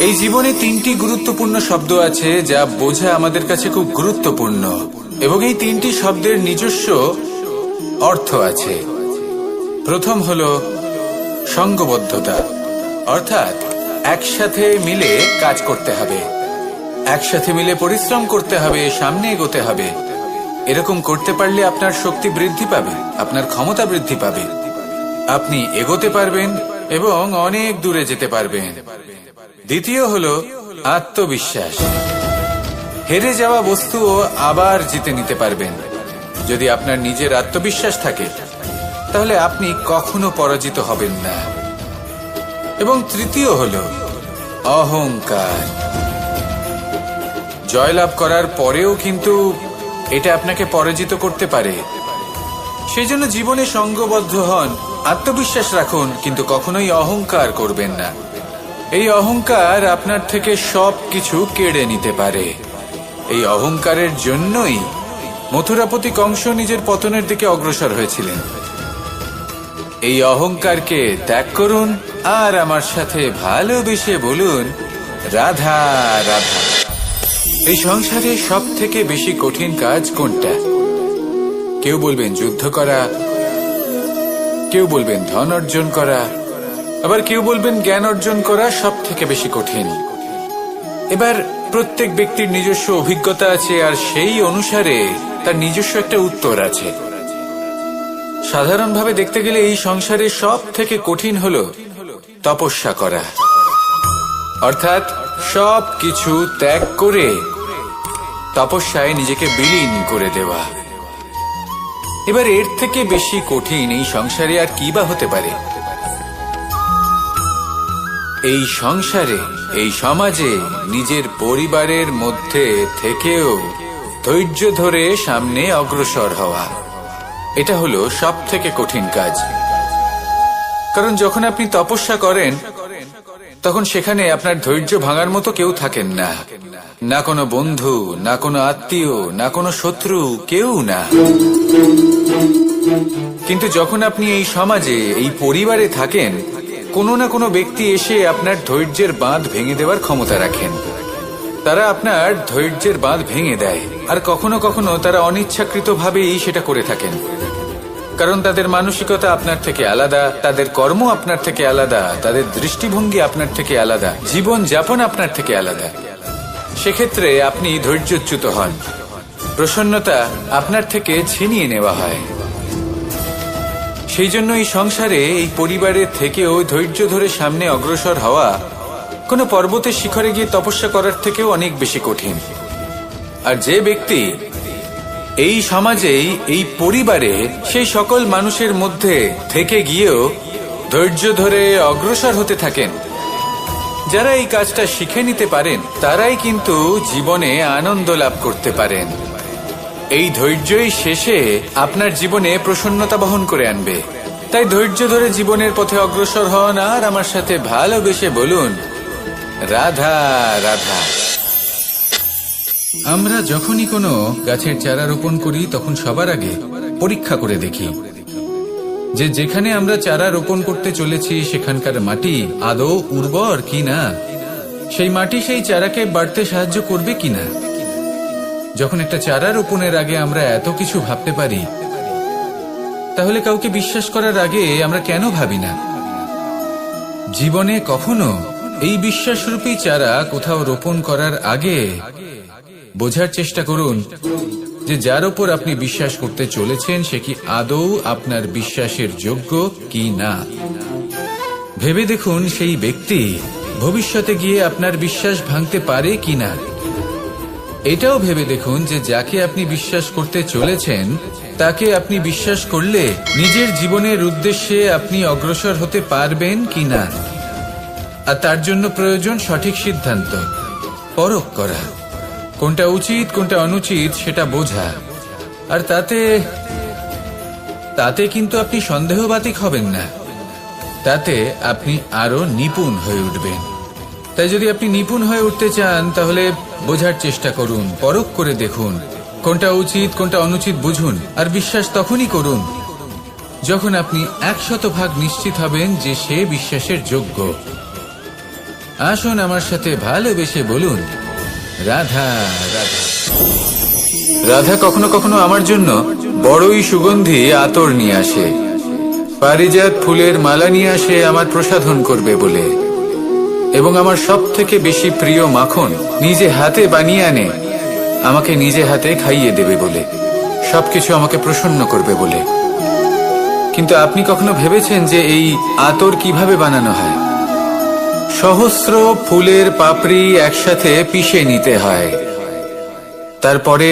এই জীবনে তিনটি গুরুত্বপূর্ণ শব্দ আছে যা বোঝা আমাদের কাছে খুব গুরুত্বপূর্ণ, এবং এই তিনটি শব্দের নিজস্ব অর্থ আছে। প্রথম হলো সঙ্গবদ্ধতা, অর্থাৎ একসাথে মিলে কাজ করতে হবে, একসাথে মিলে পরিশ্রম করতে হবে, সামনে এগোতে হবে। এরকম করতে পারলে আপনার শক্তি বৃদ্ধি পাবে, আপনার ক্ষমতা বৃদ্ধি পাবে, আপনি এগোতে পারবেন এবং অনেক দূরে যেতে পারবেন। দ্বিতীয় হলো আত্মবিশ্বাস। হেরে যাওয়া বস্তুও আবার জিতে নিতে পারবেন। যদি আপনার নিজের আত্মবিশ্বাস থাকে তাহলে আপনি কখনো পরাজিত হবেন না। এবং তৃতীয় হলো অহংকার। জয়লাভ করার পরেও কিন্তু এটা আপনাকে পরাজিত করতে পারে। সেই জন্য জীবনে সঙ্গবদ্ধ হন, আত্মবিশ্বাস রাখুন, কিন্তু কখনোই অহংকার করবেন না। এই অহংকার আপনার থেকে সবকিছু কেড়ে নিতে পারে। এই অহংকারের জন্যই মথুরাপতি কংস নিজের পতনের দিকে অগ্রসর হয়েছিলেন। এই অহংকারকে ত্যাগ করুন আর আমার সাথে ভালোবেসে বলুন, রাধা রাধা। এই সংসারে সব থেকে বেশি কঠিন কাজ কোনটা? কেউ বলবেন যুদ্ধ করা, কেউ বলবেন ধন অর্জন করা, আবার কেউ বলবেন জ্ঞান অর্জন করা সব থেকে বেশি কঠিন। এবার প্রত্যেক ব্যক্তির নিজস্ব অভিজ্ঞতা আছে, আর সেই অনুসারে তার নিজস্ব একটা উত্তর আছে। সাধারণভাবে দেখতে গেলে এই সংসারে সব থেকে কঠিন হলো তপস্যা করা, অর্থাৎ সব কিছু ত্যাগ করে তপস্যায় নিজেকে বিলীন করে দেওয়া। এবার এর থেকে বেশি কঠিন এই সংসারে আর কি বা হতে পারে? এই সংসারে, এই সমাজে, নিজের পরিবারের মধ্যে থেকেও ধৈর্য ধরে সামনে অগ্রসর হওয়া, এটা হলো সব থেকে কঠিন কাজ। কারণ যখন আপনি তপস্যা করেন তখন সেখানে আপনার ধৈর্য ভাঙার মতো কেউ থাকেন না, না কোনো বন্ধু, না কোনো আত্মীয়, না কোনো শত্রু, কেউ না। কিন্তু যখন আপনি এই সমাজে, এই পরিবারে থাকেন, কোনো না কোনো ব্যক্তি এসে আপনার ধৈর্যের বাঁধ ভেঙে দেওয়ার ক্ষমতা রাখেন। তারা আপনার ধৈর্যের বাঁধ ভেঙে দেয়, আর কখনো কখনো তারা অনিচ্ছাকৃতভাবেই সেটা করে থাকেন। কারণ তাদের মানসিকতা আপনার থেকে আলাদা, তাদের কর্ম আপনার থেকে আলাদা, তাদের দৃষ্টিভঙ্গি আপনার থেকে আলাদা, জীবন যাপন আপনার থেকে আলাদা। সেক্ষেত্রে আপনি ধৈর্যচ্যুত হন, প্রসন্নতা আপনার থেকে ছিনিয়ে নেওয়া হয়। সেই জন্য এই সংসারে, এই পরিবারের থেকেও ধৈর্য ধরে সামনে অগ্রসর হওয়া কোনো পর্বতের শিখরে গিয়ে তপস্যা করার থেকেও অনেক বেশি কঠিন। আর যে ব্যক্তি এই সমাজেই, এই পরিবারে, সেই সকল মানুষের মধ্যে থেকে গিয়েও ধৈর্য ধরে অগ্রসর হতে থাকেন, যারা এই কাজটা শিখে নিতে পারেন, তারাই কিন্তু জীবনে আনন্দ লাভ করতে পারেন। এই ধৈর্যই শেষে আপনার জীবনে প্রসন্নতা বহন করে আনবে। তাই ধৈর্য ধরে জীবনের পথে অগ্রসর হন আর আমার সাথে ভালোবেসে বলুন, রাধা রাধা। আমরা যখনই কোনো গাছের চারা রোপণ করি তখন সবার আগে পরীক্ষা করে দেখি যে যেখানে আমরা চারা রোপণ করতে চলেছি সেখানকার মাটি আদৌ উর্বর কিনা, সেই মাটি সেই চারাকে বাড়তে সাহায্য করবে কিনা। যখন একটা চারা রোপণের আগে আমরা এত কিছু ভাবতে পারি, তাহলে কাউকে বিশ্বাস করার আগে আমরা কেন ভাবি না? জীবনে কখনো এই বিশ্বাসরূপী চারা কোথাও রোপণ করার আগে বোঝার চেষ্টা করুন যে যার উপর আপনি বিশ্বাস করতে চলেছেন সে কি আদৌ আপনার বিশ্বাসের যোগ্য কি না। ভেবে দেখুন সেই ব্যক্তি ভবিষ্যতে গিয়ে আপনার বিশ্বাস ভাঙতে পারে কিনা। এটাও ভেবে দেখুন যে যাকে আপনি বিশ্বাস করতে চলেছেন তাকে আপনি বিশ্বাস করলে নিজের জীবনের উদ্দেশ্যে আপনি অগ্রসর হতে পারবেন কিনা। আর তার জন্য প্রয়োজন সঠিক সিদ্ধান্ত, পরখ করা, কোনটা উচিত কোনটা অনুচিত সেটা বোঝা। আর তাতে কিন্তু আপনি সন্দেহবাতিক হবেন না, তাতে আপনি আরো নিপুণ হয়ে উঠবেন। তাই যদি আপনি নিপুণ হয়ে উঠতে চান তাহলে বোঝার চেষ্টা করুন, পরখ করে দেখুন, কোনটা উচিত কোনটা অনুচিত বুঝুন। আর বিশ্বাস তখনই করুন যখন আপনি 100% নিশ্চিত হবেন যে সে বিশ্বাসের যোগ্য। আসুন আমার সাথে ভালোবেসে বলুন, রাধা রাধা। রাধা কখনো কখনো আমার জন্য বড়ই সুগন্ধি আতর নিয়ে আসে, পারিজাত ফুলের মালা নিয়ে আসে আমার প্রসাধন করবে বলে, এবং আমার সব থেকে বেশি প্রিয় মাখন নিজে হাতে বানিয়ে আনে আমাকে নিজে হাতে খাইয়ে দেবে বলে, সবকিছু আমাকে প্রসন্ন করবে বলে। কিন্তু আপনি কখনো ভেবেছেন যে এই আতর কিভাবে বানানো হয়? সহস্র ফুলের পাপড়ি একসাথে পিষে নিতে হয়, তারপরে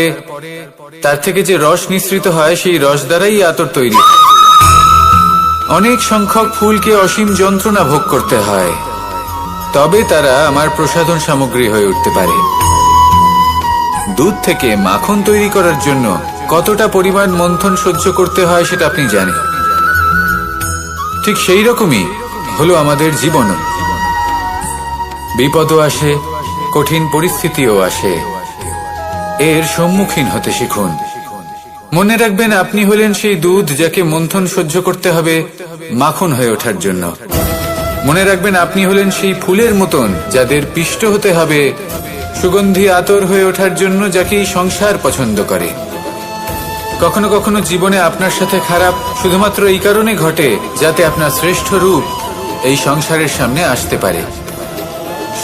তার থেকে যে রস নিঃসৃত হয় সেই রস দ্বারাই আতর তৈরি হয়। অনেক সংখ্যক ফুলকে অসীম যন্ত্রণা ভোগ করতে হয়, তবে তারা আমার প্রসাধন সামগ্রী হয়ে উঠতে পারে। দুধ থেকে মাখন তৈরি করার জন্য কতটা পরিমাণ মন্থন সহ্য করতে হয় সেটা আপনি জানেন। ঠিক সেই রকমই হলো আমাদের জীবনও। বিপদও আসে, কঠিন পরিস্থিতিও আসে, এর সম্মুখীন হতে শিখুন। মনে রাখবেন, আপনি হলেন সেই দুধ যাকে মন্থন সহ্য করতে হবে মাখন হয়ে ওঠার জন্য। মনে রাখবেন, আপনি হলেন সেই ফুলের মতন যাদের পিষ্ট হতে হবে সুগন্ধি আতর হয়ে ওঠার জন্য, যাকে এই সংসার পছন্দ করে। কখনো কখনো জীবনে আপনার সাথে খারাপ শুধুমাত্র এই কারণে ঘটে যাতে আপনার শ্রেষ্ঠ রূপ এই সংসারের সামনে আসতে পারে।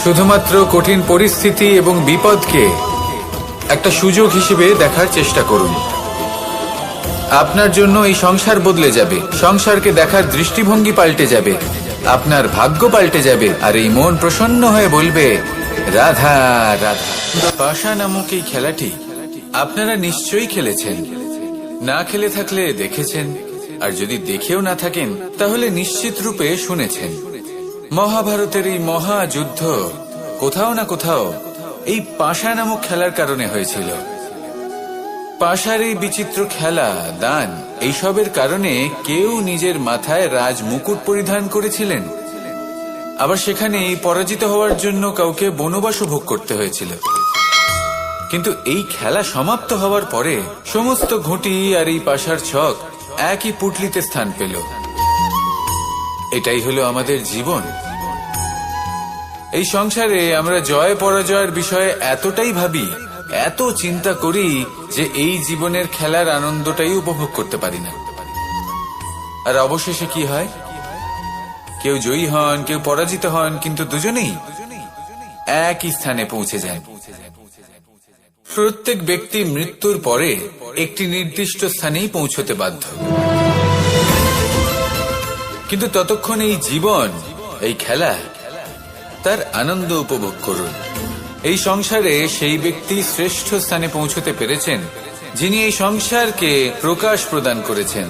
শুধুমাত্র কঠিন পরিস্থিতি এবং বিপদকে একটা সুযোগ হিসেবে দেখার চেষ্টা করুন। আপনার জন্য এই সংসার বদলে যাবে, সংসারকে দেখার দৃষ্টিভঙ্গি পাল্টে যাবে, আপনার ভাগ্য পাল্টে যাবে, আর এই মন প্রসন্ন হয়ে বলবে, রাধা রাধা। পাশা নামক এই খেলাটি আপনারা নিশ্চয়ই খেলেছেন, না খেলে থাকলে দেখেছেন, আর যদি দেখেও না থাকেন তাহলে নিশ্চিত রূপে শুনেছেন। মহাভারতের এই মহাযুদ্ধ কোথাও না কোথাও এই পাশা নামক খেলার কারণে হয়েছিল। পাশার এই বিচিত্র খেলা, দান, এইসবের কারণে কেউ নিজের মাথায় রাজ মুকুট পরিধান করেছিলেন, আবার সেখানে পরাজিত হওয়ার জন্য কাউকে বনবাসও ভোগ করতে হয়েছিল। কিন্তু এই খেলা সমাপ্ত হওয়ার পরে সমস্ত ঘুঁটি আর এই পাশার ছক একই পুটলিতে স্থান পেল। এটাই হলো আমাদের জীবন। এই সংসারে আমরা জয় পরাজয়ের বিষয়ে এতটাই ভাবি, এত চিন্তা করি যে এই জীবনের খেলার আনন্দটাই উপভোগ করতে পারি না। আর অবশেষে কি হয়? কেউ জয়ী হন, কেউ পরাজিত হন, কিন্তু দুজনেই একই স্থানে পৌঁছে যান। প্রত্যেক ব্যক্তি মৃত্যুর পরে একটি নির্দিষ্ট স্থানেই পৌঁছতে বাধ্য, কিন্তু ততক্ষণ এই জীবন, এই খেলা, তার আনন্দ উপভোগ করুন। এই সংসারে সেই ব্যক্তি শ্রেষ্ঠ স্থানে পৌঁছতে পেরেছেন যিনি এই সংসারকে প্রকাশ প্রদান করেছেন,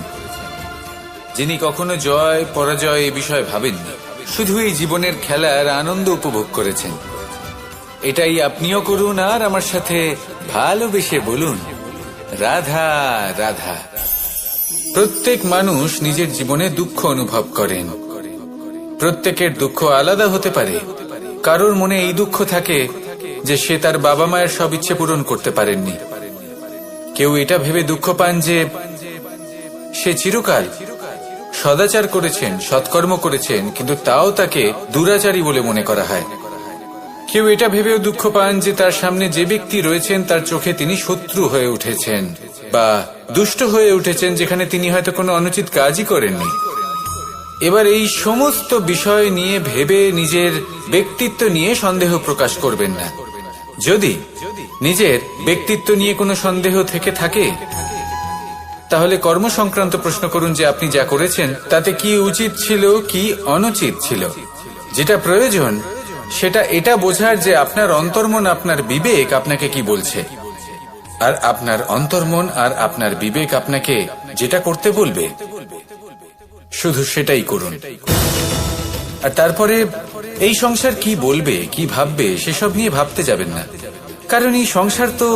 যিনি কখনো জয় পরাজয় এ বিষয়ে ভাবেননি, শুধু এই জীবনের খেলার আনন্দ উপভোগ করেছেন। এটাই আপনিও করুন, আর আমার সাথে ভালোবেসে বলুন, রাধা রাধা। প্রত্যেক মানুষ নিজের জীবনে দুঃখ অনুভব করেন। প্রত্যেকের দুঃখ আলাদা হতে পারে। কারোর মনে এই দুঃখ থাকে যে সে তার বাবা মায়ের সব ইচ্ছে পূরণ করতে পারেননি। কেউ এটা ভেবে দুঃখ পান যে সে চিরকাল সদাচার করেছেন, সৎকর্ম করেছেন, কিন্তু তাও তাকে দুরাচারী বলে মনে করা হয়। কেউ এটা ভেবেও দুঃখ পান যে তার সামনে যে ব্যক্তি রয়েছেন তার চোখে তিনি শত্রু হয়ে উঠেছেন বা দুষ্ট হয়ে উঠেছেন, যেখানে তিনি হয়তো কোনো অনুচিত কাজই করেননি। এবার এই সমস্ত বিষয় নিয়ে ভেবে নিজের ব্যক্তিত্ব নিয়ে সন্দেহ প্রকাশ করবেন না। যদি নিজের ব্যক্তিত্ব নিয়ে কোনো সন্দেহ থেকে থাকে তাহলে কর্ম সংক্রান্ত প্রশ্ন করুন যে আপনি যা করেছেন তাতে কি উচিত ছিল, কি অনুচিত ছিল। যেটা প্রয়োজন সেটা এটা বোঝার যে আপনার অন্তর্মন, আপনার বিবেক আপনাকে কি বলছে, আর আপনার অন্তর্মন আর আপনার বিবেক আপনাকে যেটা করতে বলবে শুধু সেটাই করুন। আর তারপরে এই সংসার কি বলবে, কি ভাববে সেসব নিয়ে ভাবতে যাবেন না, কারণ এই সংসার তো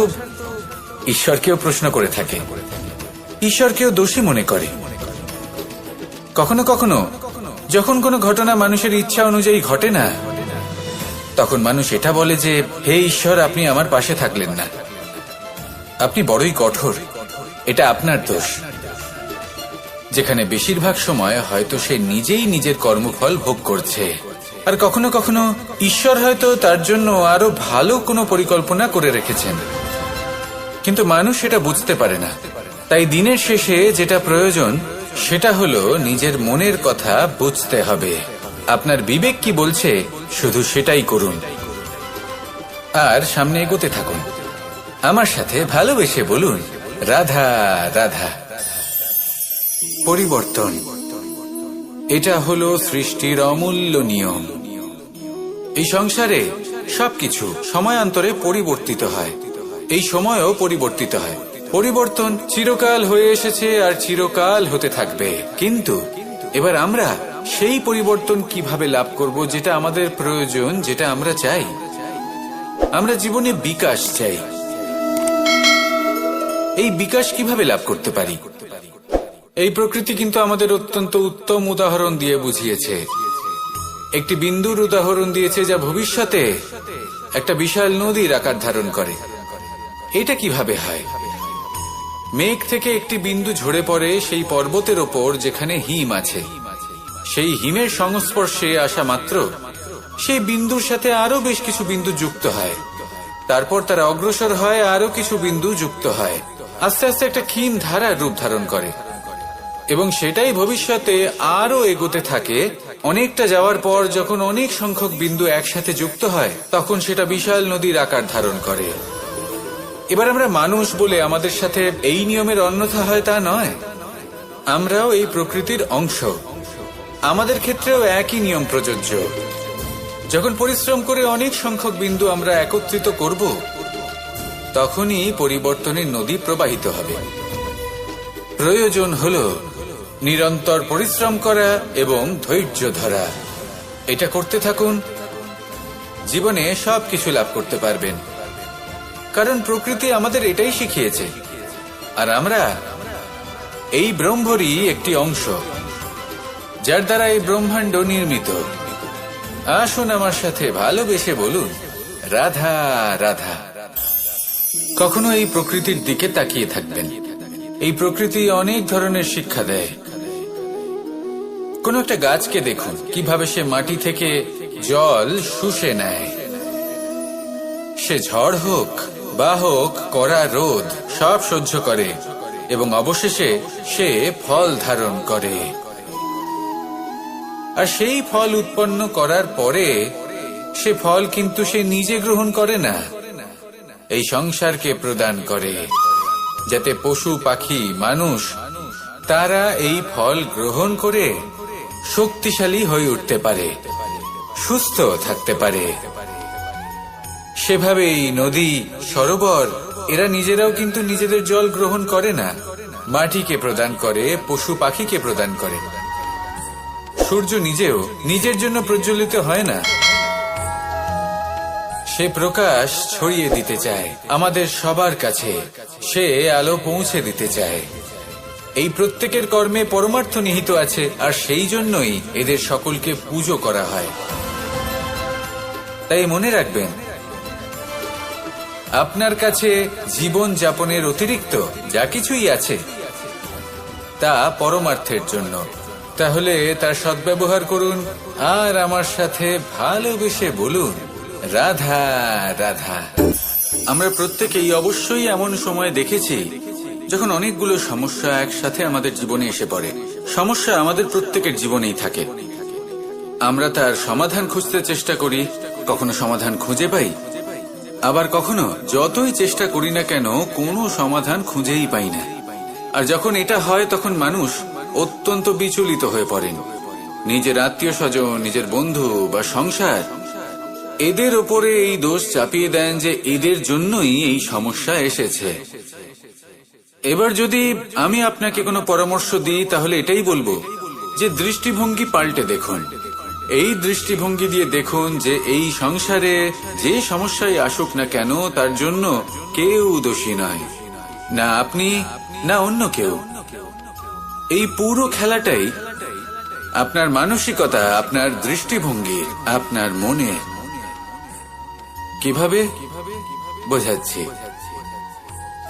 ঈশ্বরকেও প্রশ্ন করে থাকে, ঈশ্বরকেও দোষী মনে করে। কখনো কখনো যখন কোনো ঘটনা মানুষের ইচ্ছা অনুযায়ী ঘটে না, তখন মানুষ এটা বলে যে হে ঈশ্বর, আপনি আমার পাশে থাকলেন না, আপনি বড়ই কঠোর, এটা আপনার দোষ। যেখানে বেশিরভাগ সময় হয়তো সে নিজেই নিজের কর্মফল ভোগ করছে। আর কখনো কখনো ঈশ্বর হয়তো তার জন্য আরো ভালো কোনো পরিকল্পনা করে রেখেছেন, কিন্তু মানুষ সেটা বুঝতে পারে না। তাই দিনের শেষে যেটা প্রয়োজন সেটা হলো নিজের মনের কথা বুঝতে হবে। আপনার বিবেক কি বলছে শুধু সেটাই করুন আর সামনে এগোতে থাকুন। আমার সাথে ভালোবেসে বলুন, রাধা রাধা। পরিবর্তন, এটা হলো সৃষ্টির অমূল্য নিয়ম। এই সংসারে সবকিছু সময়ান্তরে পরিবর্তিত হয়, এই সময়ও পরিবর্তিত হয়। পরিবর্তন চিরকাল হয়ে এসেছে আর চিরকাল হতে থাকবে, কিন্তু এবার আমরা সেই পরিবর্তন কিভাবে লাভ করব যেটা আমাদের প্রয়োজন, যেটা আমরা চাই। আমরা জীবনে বিকাশ চাই। এই বিকাশ কিভাবে লাভ করতে পারি? এই প্রকৃতি কিন্তু আমাদের অত্যন্ত উত্তম উদাহরণ দিয়ে বুঝিয়েছে। একটি বিন্দুর উদাহরণ দিয়েছে যা ভবিষ্যতে একটা বিশাল নদীর আকার ধারণ করে। এটা কিভাবে হয়? মেঘ থেকে একটি বিন্দু ঝরে পড়ে সেই পর্বতের ওপর যেখানে হিম আছে। সেই হিমের সংস্পর্শে আসা মাত্র সেই বিন্দুর সাথে আরো বেশ কিছু বিন্দু যুক্ত হয়। তারপর তারা অগ্রসর হয়, আরো কিছু বিন্দু যুক্ত হয়, আস্তে আস্তে একটা ক্ষীণ ধারার রূপ ধারণ করে এবং সেটাই ভবিষ্যতে আরো এগোতে থাকে। অনেকটা যাওয়ার পর যখন অনেক সংখ্যক বিন্দু একসাথে যুক্ত হয় তখন সেটা বিশাল নদীর আকার ধারণ করে। এবার আমরা মানুষ বলে আমাদের সাথে এই নিয়মের অন্যথা হয় তা নয়। আমরাও এই প্রকৃতির অংশ, আমাদের ক্ষেত্রেও একই নিয়ম প্রযোজ্য। যখন পরিশ্রম করে অনেক সংখ্যক বিন্দু আমরা একত্রিত করব তখনই পরিবর্তনের নদী প্রবাহিত হবে। প্রয়োজন হল নিরন্তর পরিশ্রম করা এবং ধৈর্য ধরা। এটা করতে থাকুন, জীবনে সবকিছু লাভ করতে পারবেন, কারণ প্রকৃতি আমাদের এটাই শিখিয়েছে। আর আমরা এই ব্রহ্মরই একটি অংশ, যার দ্বারা এই ব্রহ্মাণ্ড নির্মিত। আসুন আমার সাথে ভালোবেসে বলুন, রাধা রাধা। কখনো এই প্রকৃতির দিকে তাকিয়ে থাকবেন। এই প্রকৃতি অনেক ধরনের শিক্ষা দেয়। কোন একটা গাছকে দেখুন কিভাবে সে মাটি থেকে জল শুষে নেয়। সে ঝড় হোক বা হোক কড়া রোদ সব সহ্য করে এবং অবশেষে সে ফল ধারণ করে। আর সেই ফল উৎপন্ন করার পরে সে ফল কিন্তু সে নিজে গ্রহণ করে না, এই সংসারকে প্রদান করে, যাতে পশু পাখি মানুষ তারা এই ফল গ্রহণ করে শক্তিশালী হয়ে উঠতে পারে, সুস্থ থাকতে পারে। সেভাবেই নদী, সরোবর এরা নিজেরাও কিন্তু নিজেদের জল গ্রহণ করে না, মাটিকে প্রদান করে, পশু পাখিকে প্রদান করে। সূর্য নিজেও নিজের জন্য প্রজ্বলিত হয় না, সে প্রকাশ ছড়িয়ে দিতে চায় আমাদের সবার কাছে, সে আলো পৌঁছে দিতে চায়। এই প্রত্যেকের কর্মে পরমার্থ নিহিত আছে, আর সেই জন্যই এদের সকলকে পুজো করা হয়। তাই মনে রাখবেন, আপনার কাছে জীবন যাপনের অতিরিক্ত যা কিছুই আছে তা পরমার্থের জন্য। তাহলে তার সদ্ব্যবহার করুন আর আমার সাথে ভালোবেসে বলুন, রাধা রাধা। আমরা প্রত্যেকেই অবশ্যই এমন সময় দেখেছি যখন অনেকগুলো সমস্যা একসাথে আমাদের জীবনে এসে পড়ে। সমস্যা আমাদের প্রত্যেকের জীবনেই থাকে। আমরা তার সমাধান খুঁজতে চেষ্টা করি, কখনো সমাধান খুঁজে পাই, আবার কখনো যতই চেষ্টা করি না কেন কোনো সমাধান খুঁজেই পাই না। আর যখন এটা হয় তখন মানুষ অত্যন্ত বিচলিত হয়ে পড়েন। নিজের আত্মীয় স্বজন, নিজের বন্ধু বা সংসার এদের ওপরে এই দোষ চাপিয়ে দেন যে এদের জন্যই এই সমস্যা এসেছে। এবার যদি আমি আপনাকে কোনো পরামর্শ দিই তাহলে এটাই বলবো যে দৃষ্টিভঙ্গি পাল্টে দেখুন। এই দৃষ্টিভঙ্গি দিয়ে দেখুন যে এই সংসারে যে সমস্যায় আসুক না কেন তার জন্য কেউ দোষী নয়, না আপনি না অন্য কেউ। এই পুরো খেলাটাই আপনার মানসিকতা, আপনার দৃষ্টিভঙ্গি, আপনার মনে। কিভাবে বোঝাচ্ছি?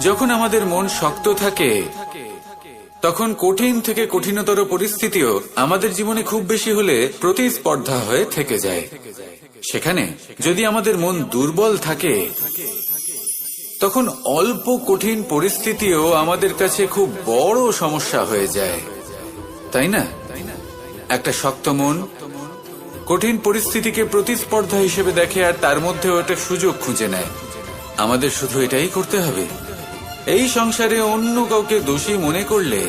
যখন আমাদের মন শক্ত থাকে তখন কঠিন থেকে কঠিনতর পরিস্থিতিও আমাদের জীবনে খুব বেশি হলে প্রতিস্পর্ধা হয়ে থেকে যায়। সেখানে যদি আমাদের মন দুর্বল থাকে, তখন অল্প কঠিন পরিস্থিতিও আমাদের কাছে খুব বড় সমস্যা হয়ে যায়, তাই না? একটা শক্ত মন কঠিন পরিস্থিতিকে প্রতিস্পর্ধা হিসেবে দেখে আর তার মধ্যেও একটা সুযোগ খুঁজে নেয়। আমাদের শুধু এটাই করতে হবে। এই সংসারে অন্য কাউকে দোষী মনে করলে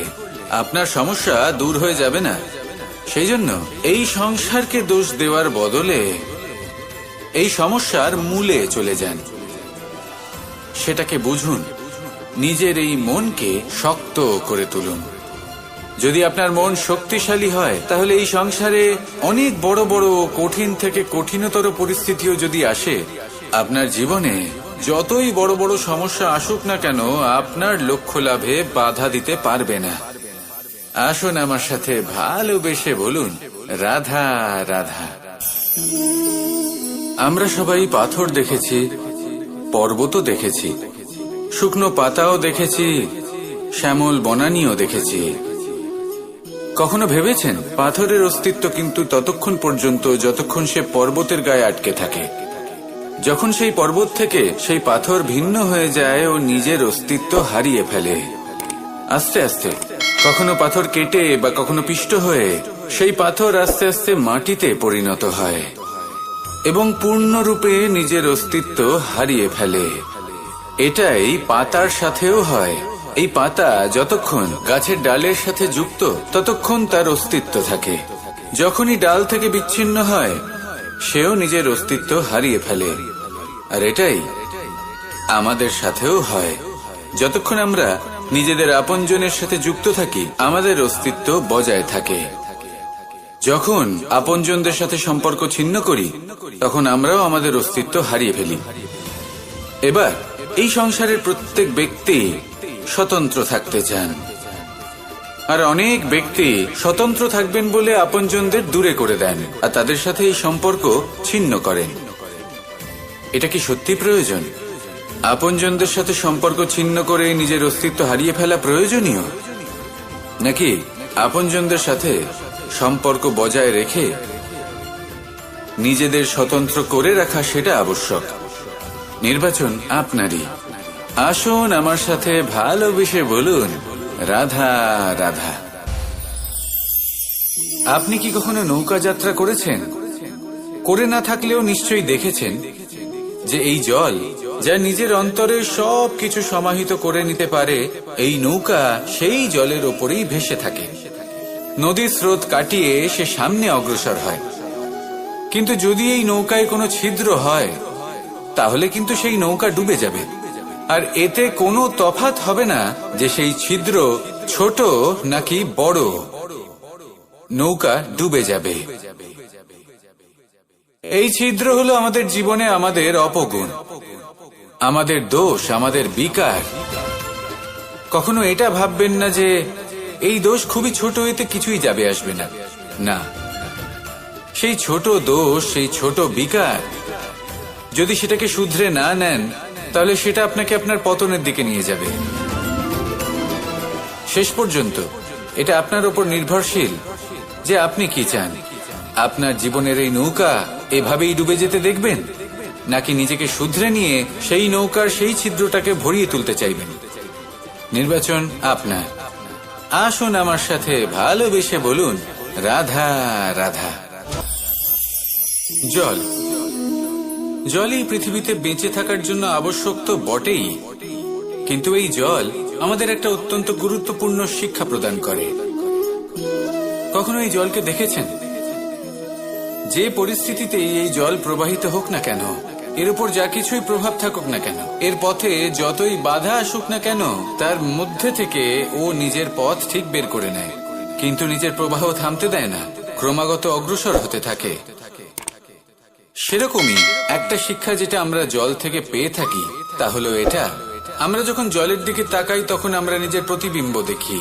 আপনার সমস্যা দূর হয়ে যাবে না। সেই জন্য এই সংসারকে দোষ দেওয়ার বদলে এই সমস্যার মূলে চলে যান, সেটাকে বুঝুন, নিজের এই মনকে শক্ত করে তুলুন। যদি আপনার মন শক্তিশালী হয়, তাহলে এই সংসারে অনেক বড় বড় কঠিন থেকে কঠিনতর পরিস্থিতিও যদি আসে, আপনার জীবনে যতই বড় বড় সমস্যা আসুক না কেন, আপনার লক্ষ্য লাভে বাধা দিতে পারবে না। আসুন আমার সাথে ভালোবেসে বলুন, রাধা রাধা। আমরা সবাই পাথর দেখেছি, পর্বতও দেখেছি, শুকনো পাতাও দেখেছি, শ্যামল বনানীও দেখেছি। কখনো ভেবেছেন পাথরের অস্তিত্ব কিন্তু ততক্ষণ পর্যন্ত যতক্ষণ সে পর্বতের গায়ে আটকে থাকে। যখন সেই পর্বত থেকে সেই পাথর ভিন্ন হয়ে যায় ও নিজের অস্তিত্ব হারিয়ে ফেলে, আস্তে আস্তে কখনো পাথর কেটে বা কখনো পিষ্ট হয়ে সেই পাথর আস্তে আস্তে মাটিতে পরিণত হয় এবং পূর্ণরূপে নিজের অস্তিত্ব হারিয়ে ফেলে। এটাই পাতার সাথেও হয়। এই পাতা যতক্ষণ গাছের ডালের সাথে যুক্ত ততক্ষণ তার অস্তিত্ব থাকে। যখনই ডাল থেকে বিচ্ছিন্ন হয়, সেও নিজের অস্তিত্ব হারিয়ে ফেলে। আর এটাই আমাদের সাথেও হয়। যতক্ষণ আমরা নিজেদের আপনজনের সাথে যুক্ত থাকি, আমাদের অস্তিত্ব বজায় থাকে। যখন আপনজনদের সাথে সম্পর্ক ছিন্ন করি, তখন আমরাও আমাদের অস্তিত্ব হারিয়ে ফেলি। এবার এই সংসারের প্রত্যেক ব্যক্তি স্বতন্ত্র থাকতে চান, আর অনেক ব্যক্তি স্বতন্ত্র থাকবেন বলে আপনজনদের দূরে করে দেন আর তাদের সাথে এই সম্পর্ক ছিন্ন করেন। এটা কি সত্যি প্রয়োজন? আপনজনদের সাথে সম্পর্ক ছিন্ন করে নিজের অস্তিত্ব হারিয়ে ফেলা প্রয়োজনীয়, নাকি আপনজনদের সাথে সম্পর্ক বজায় রেখে নিজেদের স্বতন্ত্র করে রাখা সেটা আবশ্যক? নির্বাচন আপনারই। আসুন আমার সাথে ভালোবেসে বলুন, রাধা রাধা। আপনি কি কখনো নৌকা যাত্রা করেছেন? করে না থাকলেও নিশ্চয়ই দেখেছেন যে এই জল যা নিজের অন্তরে সব কিছু সমাহিত করে নিতে পারে, এই নৌকা সেই জলের ওপরেই ভেসে থাকে। নদীর স্রোত কাটিয়ে সে সামনে অগ্রসর হয়। কিন্তু যদি এই নৌকায় কোনো ছিদ্র হয়, তাহলে কিন্তু সেই নৌকা ডুবে যাবে। আর এতে কোনো তফাৎ হবে না যে সেই ছিদ্র ছোট নাকি বড়, নৌকা ডুবে যাবে। এই ছিদ্র হলো আমাদের জীবনে আমাদের অপগুণ, আমাদের দোষ, আমাদের বিকার। কখনো এটা ভাববেন না যে এই দোষ খুবই ছোট, এতে কিছুই যাবে আসবে না। না, সেই ছোট দোষ, সেই ছোট বিকার যদি সেটাকে শুধরে না নেন, তাহলে সেটা আপনাকে আপনার পতনের দিকে নিয়ে যাবে। শেষ পর্যন্ত এটা আপনার উপর নির্ভরশীল যে আপনি কি চান। আপনার জীবনের এই নৌকা এভাবেই ডুবে যেতে দেখবেন, নাকি নিজেকে শুধরে নিয়ে সেই নৌকার সেই ছিদ্রটাকে ভরিয়ে তুলতে চাইবেন? নির্বাচন আপনার। আসুন আমার সাথে ভালোবেসে বলুন, রাধা রাধা। জল, জলই পৃথিবীতে বেঁচে থাকার জন্য আবশ্যক তো বটেই, কিন্তু এই জল আমাদের একটা অত্যন্ত গুরুত্বপূর্ণ শিক্ষা প্রদান করে। কখনো এই জলকে দেখেছেন? যে পরিস্থিতিতেই এই জল প্রবাহিত হোক না কেন, এর উপর যা কিছুই প্রভাব থাকুক না কেন, এর পথে যতই বাধা আসুক না কেন, তার মধ্যে থেকে ও নিজের পথ ঠিক বের করে নেয়, কিন্তু নিজের প্রবাহ থামতে দেয় না, ক্রমাগত অগ্রসর হতে থাকে। সেরকমই একটা শিক্ষা যেটা আমরা জল থেকে পেয়ে থাকি, তা হলো এটা: আমরা যখন জলের দিকে তাকাই, তখন আমরা নিজের প্রতিবিম্ব দেখি,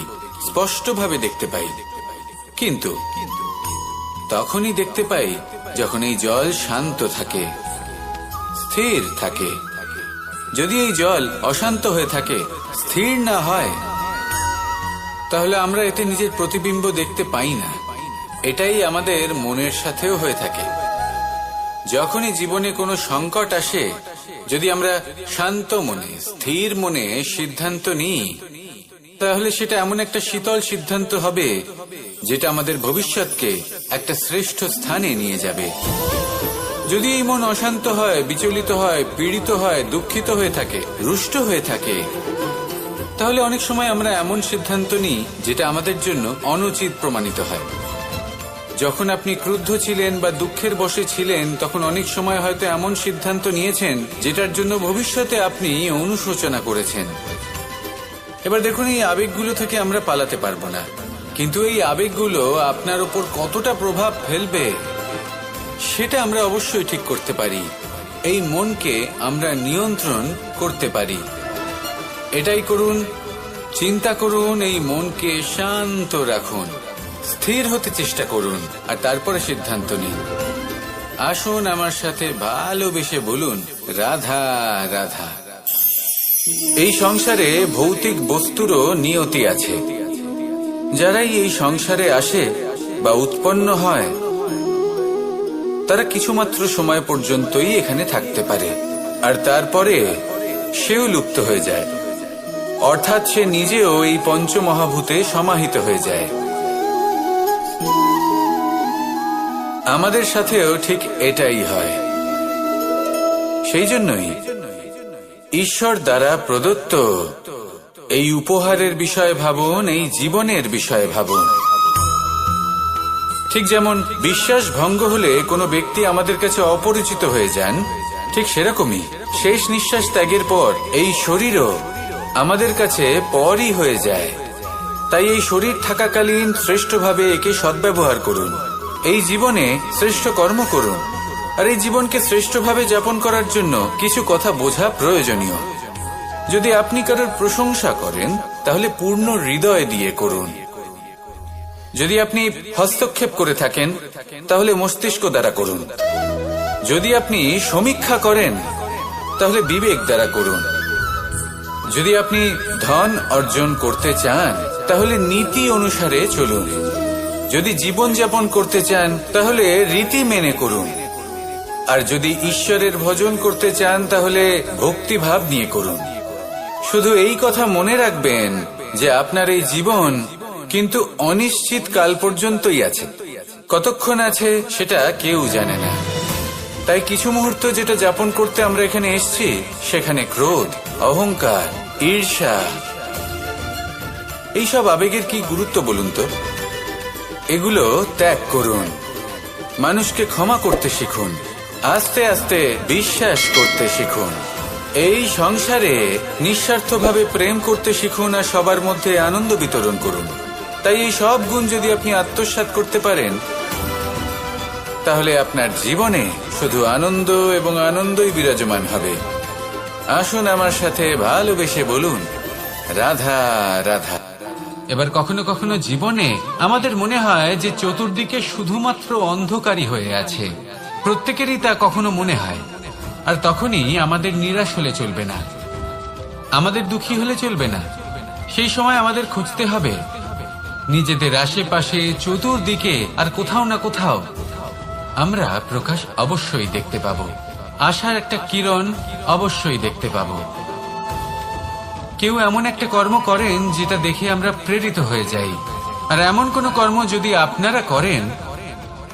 স্পষ্টভাবে দেখতে পাই। কিন্তু তখনই দেখতে পাই যখন এই জল শান্ত থাকে, স্থির থাকে। যদি এই জল অশান্ত হয়ে থাকে, স্থির না হয়, তাহলে আমরা এতে নিজের প্রতিবিম্ব দেখতে পাই না। এটাই আমাদের মনের সাথেও হয়ে থাকে। যখনই জীবনে কোনো সংকট আসে, যদি আমরা শান্ত মনে, স্থির মনে সিদ্ধান্ত নিই, তাহলে সেটা এমন একটা শীতল সিদ্ধান্ত হবে যেটা আমাদের ভবিষ্যৎকে একটা শ্রেষ্ঠ স্থানে নিয়ে যাবে। যদি এই মন অশান্ত হয়, বিচলিত হয়, পীড়িত হয়, দুঃখিত হয়ে থাকে, রুষ্ট হয়ে থাকে, তাহলে অনেক সময় আমরা এমন সিদ্ধান্ত নিই যেটা আমাদের জন্য অনুচিত প্রমাণিত হয়। যখন আপনি ক্রুদ্ধ ছিলেন বা দুঃখের বশে ছিলেন, তখন অনেক সময় হয়তো এমন সিদ্ধান্ত নিয়েছেন যেটার জন্য ভবিষ্যতে আপনি অনুশোচনা করেছেন। এবার দেখুন, এই আবেগগুলো থেকে আমরা পালাতে পারবো না, কিন্তু এই আবেগগুলো আপনার উপর কতটা প্রভাব ফেলবে সেটা আমরা অবশ্যই ঠিক করতে পারি। এই মনকে আমরা নিয়ন্ত্রণ করতে পারি। এটাই করুন, চিন্তা করুন, এই মনকে শান্ত রাখুন, স্থির হতে চেষ্টা করুন, আর তারপরে সিদ্ধান্ত নিন। আসুন আমার সাথে ভালোবেসে বলুন, রাধা রাধা। এই সংসারে ভৌতিক বস্তুরও নিয়তি আছে। যারাই এই সংসারে আসে বা উৎপন্ন হয়, তারা কিছুমাত্র সময় পর্যন্তই এখানে থাকতে পারে, আর তারপরে সেও লুপ্ত হয়ে যায়, অর্থাৎ সে নিজেও এই পঞ্চমহাভূতে সমাহিত হয়ে যায়। আমাদের সাথেও ঠিক এটাই হয়। সেই জন্যই ঈশ্বর দ্বারা প্রদত্ত এই উপহারের বিষয়ে ভাবুন, এই জীবনের বিষয়ে ভাবুন। ঠিক যেমন বিশ্বাস ভঙ্গ হলে কোনো ব্যক্তি আমাদের কাছে অপরিচিত হয়ে যান, ঠিক সেরকমই শেষ নিঃশ্বাস ত্যাগের পর এই শরীরও আমাদের কাছে পরই হয়ে যায়। তাই এই শরীর থাকাকালীন শ্রেষ্ঠভাবে একে সদ্ব্যবহার করুন, এই জীবনে শ্রেষ্ঠ কর্ম করুন। আর এই জীবনকে শ্রেষ্ঠভাবে যাপন করার জন্য কিছু কথা বোঝা প্রয়োজনীয়। যদি আপনি কারোর প্রশংসা করেন, তাহলে পূর্ণ হৃদয় দিয়ে করুন। যদি আপনি হস্তক্ষেপ করে থাকেন, তাহলে মস্তিষ্ক দ্বারা করুন। যদি আপনি সমীক্ষা করেন, তাহলে বিবেক দ্বারা করুন। যদি আপনি ধন অর্জন করতে চান, তাহলে নীতি অনুসারে চলুন। যদি জীবন যাপন করতে চান, তাহলে রীতি মেনে করুন। আর যদি ঈশ্বরের ভজন করতে চান, তাহলে ভক্তিভাব নিয়ে করুন। শুধু এই কথা মনে রাখবেন যে আপনার এই জীবন কিন্তু অনিশ্চিত কাল পর্যন্তই আছে। কতক্ষণ আছে সেটা কেউ জানে না। তাই কিছু মুহূর্ত যেটা যাপন করতে আমরা এখানে এসেছি, সেখানে ক্রোধ, অহংকার, ঈর্ষা, এইসব আবেগের কি গুরুত্ব বলুন তো? এগুলো ত্যাগ করুন। মানুষকে ক্ষমা করতে শিখুন। আস্তে আস্তে বিশ্বাস করতে শিখুন। এই সংসারে নিঃস্বার্থভাবে প্রেম করতে শিখুন, আর সবার মধ্যে আনন্দ বিতরণ করুন। তাই এই সব গুণ যদি আপনি আত্মসাৎ করতে পারেন, তাহলে আপনার জীবনে শুধু আনন্দ এবং আনন্দই বিরাজমান হবে। আসুন আমার সাথে ভালোবেসে বলুন, রাধা রাধা। এবার কখনো কখনো জীবনে আমাদের মনে হয় যে চতুর্দিকে শুধুমাত্র অন্ধকারই হয়ে আছে। প্রত্যেকেরই তা কখনো মনে হয়। আর তখনই আমাদের নিরাশ হলে চলবে না, আমাদের দুঃখী হলে চলবে না। সেই সময় আমাদের খুঁজতে হবে নিজেদের আশেপাশে, চতুর্দিকে, আর কোথাও না কোথাও আমরা প্রকাশ অবশ্যই দেখতে পাবো। আশার একটা কিরণ অবশ্যই দেখতে পাবো। কেউ এমন একটা কর্ম করেন যেটা দেখে আমরা প্রেরিত হয়ে যাই। আর এমন কোনো কর্ম যদি আপনারা করেন,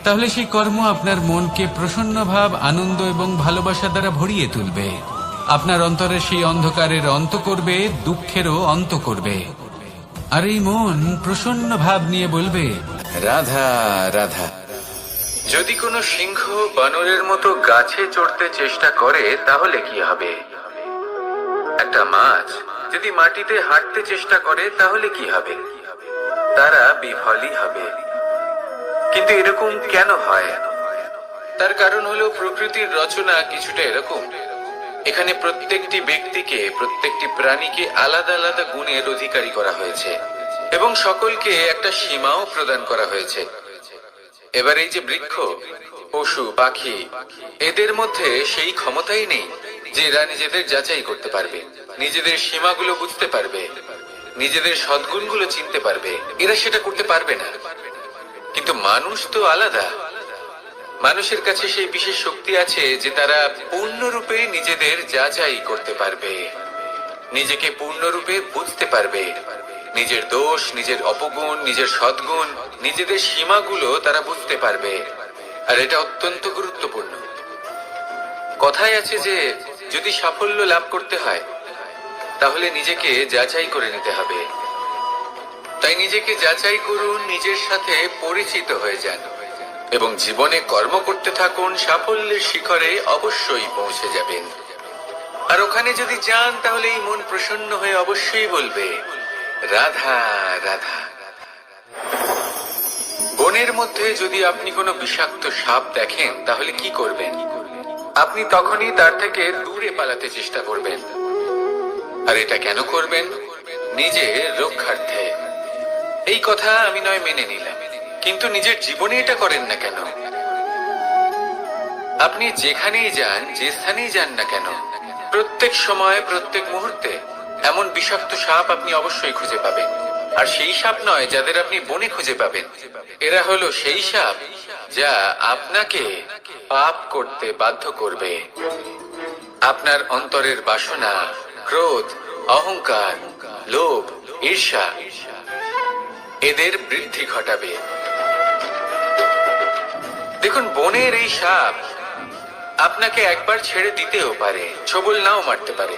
তাহলে সেই কর্ম আপনার মনকে প্রসন্ন ভাব, আনন্দ এবং ভালোবাসা দ্বারা ভরিয়ে তুলবে। আপনার অন্তরে সেই অন্ধকারের অন্ত করবে, দুঃখেরও অন্ত করবে। আর এই মন প্রসন্ন ভাব নিয়ে বলবে, রাধা রাধা। যদি কোনো সিংহ বানরের মতো গাছে চড়তে চেষ্টা করে, তাহলে কি হবে? একটা মাছ যদি মাটিতে হাঁটতে চেষ্টা করে, তাহলে কি হবে? তারা বিফলই হবে। কিন্তু এরকম কেন হয়? তার কারণ হলো প্রকৃতির রচনা কিছুটা এরকম। এখানে প্রত্যেকটি ব্যক্তিকে, প্রত্যেকটি প্রাণীকে আলাদা আলাদা গুণের অধিকারী করা হয়েছে এবং সকলকে একটা সীমাও প্রদান করা হয়েছে। এবার এই যে বৃক্ষ, পশু, পাখি, এদের মধ্যে সেই ক্ষমতাই নেই যে এরা নিজেদের যাচাই করতে পারবে, নিজেদের সীমাগুলো বুঝতে পারবে। নিজেদের সদ্গুণগুলো চিনতে পারবে, এরা সেটা করতে পারবে না। কিন্তু মানুষ তো আলাদা। মানুষের কাছে সেই বিশেষ শক্তি আছে যে তারা পূর্ণরূপে নিজেদের যাচাই করতে পারবে, নিজেকে পূর্ণরূপে বুঝতে পারবে, নিজের দোষ, নিজের অপগুণ, নিজের সদ্গুণ, নিজেদের সীমাগুলো তারা বুঝতে পারবে। আর এটা অত্যন্ত গুরুত্বপূর্ণ। কথায় আছে যে যদি সাফল্য লাভ করতে হয় তাহলে নিজেকে যাচাই করে নিতে হবে। তাই নিজেকে যাচাই করুন, নিজের সাথে পরিচিত হয়ে যান এবং জীবনে কর্ম করতে থাকুন। সাফল্যের শিখরে অবশ্যই পৌঁছে যাবেন। আর ওখানে যদি যান তাহলে এই মন প্রসন্ন হয়ে অবশ্যই বলবে, রাধা রাধা। বনের মধ্যে যদি আপনি কোনো বিষাক্ত সাপ দেখেন তাহলে কি করবেন? আপনি তখনই তার থেকে দূরে পালাতে চেষ্টা করবেন। আর এটা কেন করবেন? নিজের রক্ষার্থে। এই কথা আমি নয় মেনে নিলাম, কিন্তু নিজের জীবনে এটা করেন না কেন? আপনি যেখানেই যান, যে স্থানেই যান না কেন, প্রত্যেক সময়, প্রত্যেক মুহূর্তে এমন বিষাক্ত সাপ আপনি অবশ্যই খুঁজে পাবেন। আর সেই সাপ নয় যাদের আপনি বনে খুঁজে পাবেন, এরা হলো সেই সাপ যা আপনাকে পাপ করতে বাধ্য করবে। আপনার অন্তরের বাসনা, ক্রোধ, অহংকার, লোভ, ঈর্ষা এদের বৃদ্ধি ঘটাবে। দেখুন, বনের এই সাপ আপনাকে একবার ছেড়ে দিতেও পারে, ছোবল নাও মারতে পারে,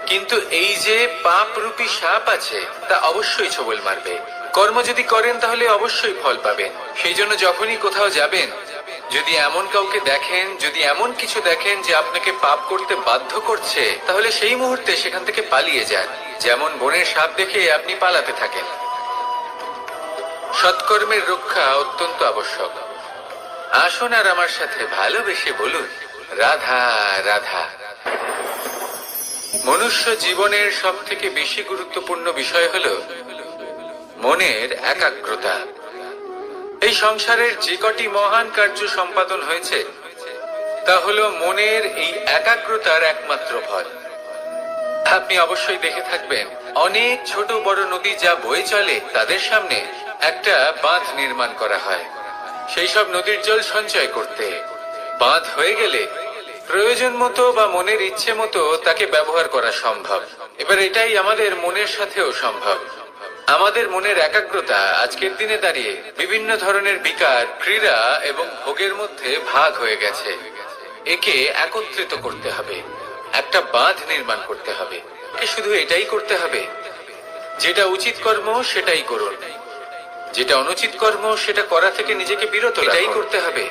কিন্তু এই যে পাপরূপী সাপ আছে তা অবশ্যই ছোবল মারবে। কর্ম যদি করেন তাহলে অবশ্যই ফল পাবেন। সেই জন্য যখনই কোথাও যাবেন, যদি এমন কাউকে দেখেন, যদি এমন কিছু দেখেন যে আপনাকে পাপ করতে বাধ্য করছে, তাহলে সেই মুহূর্তে সেখান থেকে পালিয়ে যান। যেমন বনের সাপ দেখে আপনি পালাতে থাকেন। সৎকর্মের রক্ষা অত্যন্ত আবশ্যক। আসুন আর আমার সাথে ভালোবেসে বলুন, রাধা রাধা। মনুষ্য জীবনের সব থেকে বেশি গুরুত্বপূর্ণ বিষয় হলো মনের একাগ্রতা। এই সংসারের যে কটি মহান কার্য সম্পাদন হয়েছে তা হলো মনের এই একাগ্রতার একমাত্র ফল। আপনি অবশ্যই দেখে থাকবেন, অনেক ছোট বড় নদী যা বয়ে চলে তাদের সামনে একটা বাঁধ নির্মাণ করা হয় সেই সব নদীর জল সঞ্চয় করতে। বাঁধ হয়ে গেলে প্রয়োজন মতো বা মনের ইচ্ছে মতো তাকে ব্যবহার করা সম্ভব। এবার এটাই আমাদের মনের সাথেও সম্ভব। আমাদের মনের একাগ্রতা আজকের দিনে দাঁড়িয়ে বিভিন্ন ধরনের বিকার, ক্রীড়া এবং ভোগের মধ্যে ভাগ হয়ে গেছে। একে একত্রিত করতে হবে, একটা বাঁধ নির্মাণ করতে হবে। শুধু এটাই করতে হবে, যেটা উচিত কর্ম সেটাই করুন, যেটা অনুচিত কর্ম সেটা করা থেকে নিজেকে বিরত রাখুন। এটাই করতে হবে,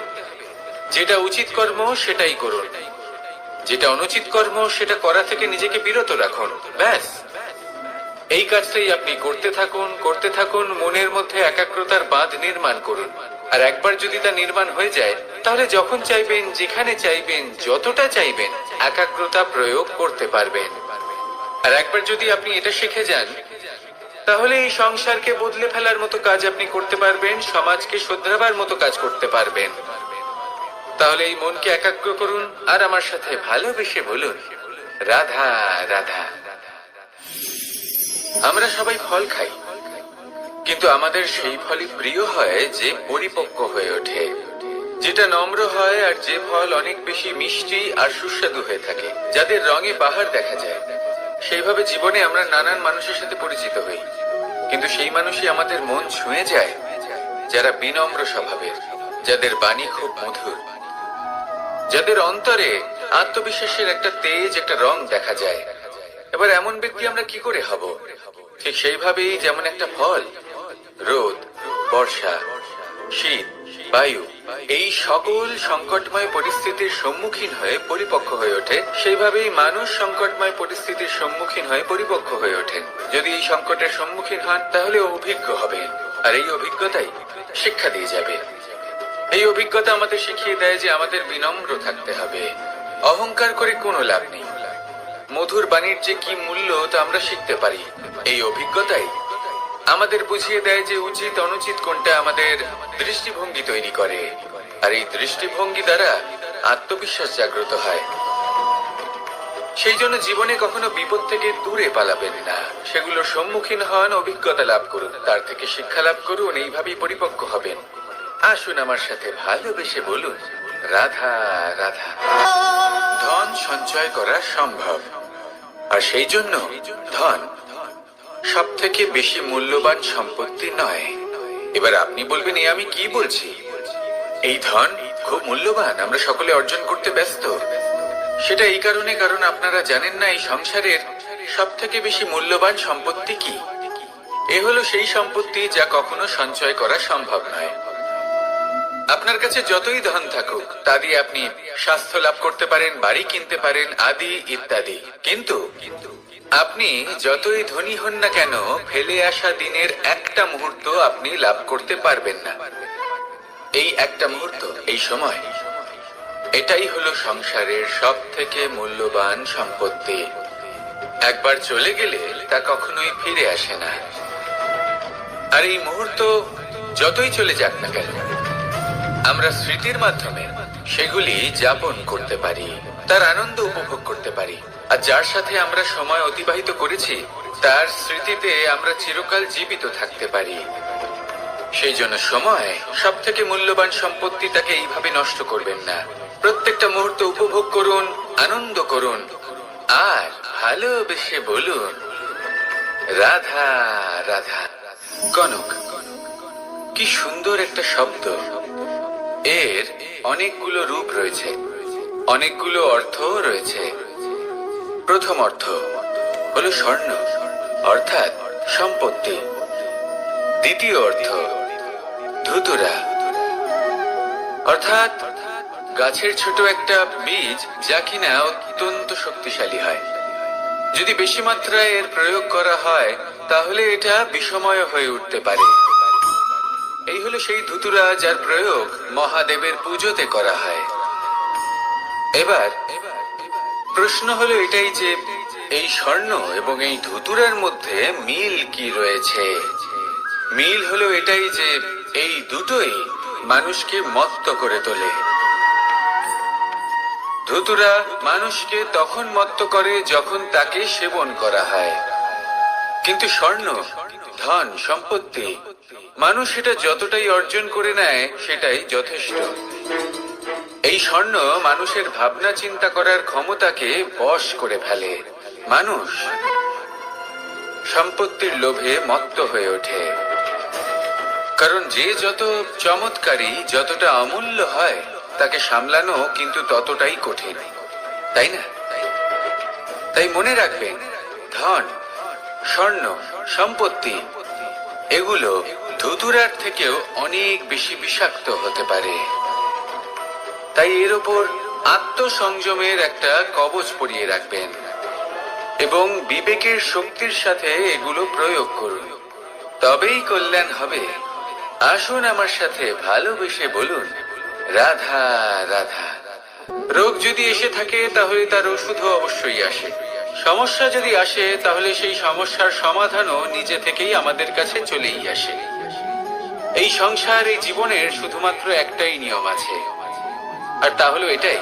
যেটা উচিত কর্ম সেটাই করুন, যেটা অনুচিত কর্ম সেটা করা থেকে নিজেকে বিরত রাখুন। ব্যাস, এই কাজটাই আপনি করতে থাকুন, করতে থাকুন। মনের মধ্যে একাগ্রতার বাঁধ নির্মাণ করুন। আর একবার যদি তা নির্মাণ হয়ে যায় তাহলে যখন চাইবেন, যেখানে চাইবেন, যতটা চাইবেন একাগ্রতা প্রয়োগ করতে পারবেন। আর একবার যদি আপনি এটা শিখে যান তাহলে এই সংসারকে বদলে ফেলার মতো কাজ আপনি করতে পারবেন, সমাজকে শুধরাবার মতো কাজ করতে পারবেন। তাহলে এই মনকে একাগ্র করুন আর আমার সাথে ভালোবেসে বলুন, রাধা রাধা। আমরা সবাই ফল খাই, কিন্তু আমাদের সেই ফলই প্রিয় হয় যে পরিপক্ক হয়ে ওঠে, যেটা নম্র হয়, আর যে ফল অনেক বেশি মিষ্টি আর সুস্বাদু হয়ে থাকে, যাদের রঙে বাহার দেখা যায়। সেইভাবে জীবনে আমরা নানান মানুষের সাথে পরিচিত হই, কিন্তু সেই মানুষই আমাদের মন ছুঁয়ে যায় যারা বিনম্র স্বভাবের, যাদের বাণী খুব মধুর, যাদের অন্তরে আত্মবিশ্বাসের একটা তেজ, একটা রং দেখা যায়। এবার এমন ব্যক্তি আমরা কি করে হব? ঠিক সেইভাবেই যেমন একটা ফল রোদ, বর্ষা, শীত, বায়ু এই সকল সংকটময় পরিস্থিতির সম্মুখীন হয়ে পরিপক্ক হয়ে ওঠে, সেইভাবেই মানুষ সংকটময় পরিস্থিতির সম্মুখীন হয়ে পরিপক্ক হয়ে ওঠেন। যদি এই সংকটের সম্মুখীন হন তাহলে অভিজ্ঞ হবেন, আর এই অভিজ্ঞতাই শিক্ষা দিয়ে যাবে। এই অভিজ্ঞতা আমাদের শিখিয়ে দেয় যে আমাদের বিনম্র থাকতে হবে। অহংকার করে কোনো লাভ নেই। মধুর বাণীর যে কি মূল্য তা আমরা শিখতে পারি। এই অভিজ্ঞতাই আমাদের বুঝিয়ে দেয় যে উচিত অনুচিত কোনটা আমাদের দৃষ্টিভঙ্গি তৈরি করে, আর এই দৃষ্টিভঙ্গি দ্বারা আত্মবিশ্বাস জাগ্রত হয়। সেই জন্য জীবনে কখনো বিপদ থেকে দূরে পালাবেন না, সেগুলোর সম্মুখীন হন, অভিজ্ঞতা লাভ করুন, তার থেকে শিক্ষা লাভ করুন, এইভাবেই পরিপক্ক হবেন। আসুন আমার সাথে ভালোবেসে বলুন, রাধা রাধা। ধন সঞ্চয় করা সম্ভব, আর সেই জন্য ধন সব থেকে বেশি মূল্যবান সম্পত্তি নয়। এবার আপনি বলবেন, এ আমি কি বলছি? এই ধন খুব মূল্যবান, আমরা সকলে অর্জন করতে ব্যস্ত। সেটা এই কারণে, কারণ আপনারা জানেন না এই সংসারের সব থেকে বেশি মূল্যবান সম্পত্তি কি। এ হলো সেই সম্পত্তি যা কখনো সঞ্চয় করা সম্ভব নয়। আপনার কাছে যতই ধন থাকুক তা দিয়ে আপনি স্বাস্থ্য লাভ করতে পারেন, বাড়ি কিনতে পারেন, আদি ইত্যাদি, কিন্তু আপনি যতই ধনী হন না কেন, ফেলে আসা দিনের একটা মুহূর্ত আপনি লাভ করতে পারবেন না। এই একটা মুহূর্ত, এই সময়, এটাই হলো সংসারের সব থেকে মূল্যবান সম্পত্তি। একবার চলে গেলে তা কখনোই ফিরে আসে না। আর এই মুহূর্ত যতই চলে যাক না কেন, আমরা স্মৃতির মাধ্যমে সেগুলি যাপন করতে পারি, তার আনন্দ উপভোগ করতে পারি। আর যার সাথে আমরা সময় অতিবাহিত করেছি তার স্মৃতিতে আমরা চিরকাল জীবিত থাকতে পারি। সেই জন্য সময় সব থেকে মূল্যবান সম্পত্তি, তাকে এইভাবে নষ্ট করবেন না। প্রত্যেকটা মুহূর্ত উপভোগ করুন, আনন্দ করুন, আর ভালোবেসে বলুন, রাধা রাধা। কনক, কি সুন্দর একটা শব্দ। এর অনেকগুলো রূপ রয়েছে, অনেকগুলো অর্থ রয়েছে। প্রথম অর্থ হলো স্বর্ণ, অর্থাৎ সম্পত্তি। দ্বিতীয় অর্থ ধুতুরা, অর্থাৎ গাছের ছোট একটা বীজ, যা কিনা অত্যন্ত শক্তিশালী হয়। যদি বেশি মাত্রায় এর প্রয়োগ করা হয় তাহলে এটা বিষময় হয়ে উঠতে পারে। এই হলো সেই ধুতুরা যার প্রয়োগ মহাদেবের পুজোতে করা হয়। এবার প্রশ্ন হলো এটাই যে এই স্বর্ণ এবং এই ধুতুরার মধ্যে মিল কি রয়েছে। মিল হলো এটাই যে এই দুটোই মানুষকে মত্ত করে তোলে। ধুতুরা মানুষকে তখন মত্ত করে যখন তাকে সেবন করা হয়, কিন্তু স্বর্ণ, ধন, সম্পত্তি, মানুষ এটা যতটাই অর্জন করে নেয় সেটাই যথেষ্ট। এই স্বর্ণ মানুষের ভাবনা চিন্তা করার ক্ষমতাকে বশ করে ফেলে। মানুষ সম্পত্তির লোভে মত্ত হয়ে ওঠে, কারণ যে যত চমৎকারী, যতটা অমূল্য হয় তাকে সামলানো কিন্তু ততটাই কঠিন, তাই না? তাই মনে রাখবেন, ধন, স্বর্ণ, সম্পত্তি এগুলো ধুতুরার থেকেও অনেক বেশি বিষাক্ত হতে পারে। তাই এর ওপর আত্মসংযমের একটা কবচ পরিয়ে রাখবেন এবং বিবেকের শক্তির সাথে এগুলো প্রয়োগ করুন, তবেই কল্যাণ হবে। আসুন আমার সাথে ভালোবেসে বলুন, রাধা রাধা। রোগ যদি এসে থাকে তাহলে তার ওষুধও অবশ্যই আসে। সমস্যা যদি আসে তাহলে সেই সমস্যার সমাধানও নিজে থেকেই আমাদের কাছে চলেই আসে। এই সংসার, এই জীবনের শুধুমাত্র একটাই নিয়ম আছে, আর তা হলো এটাই,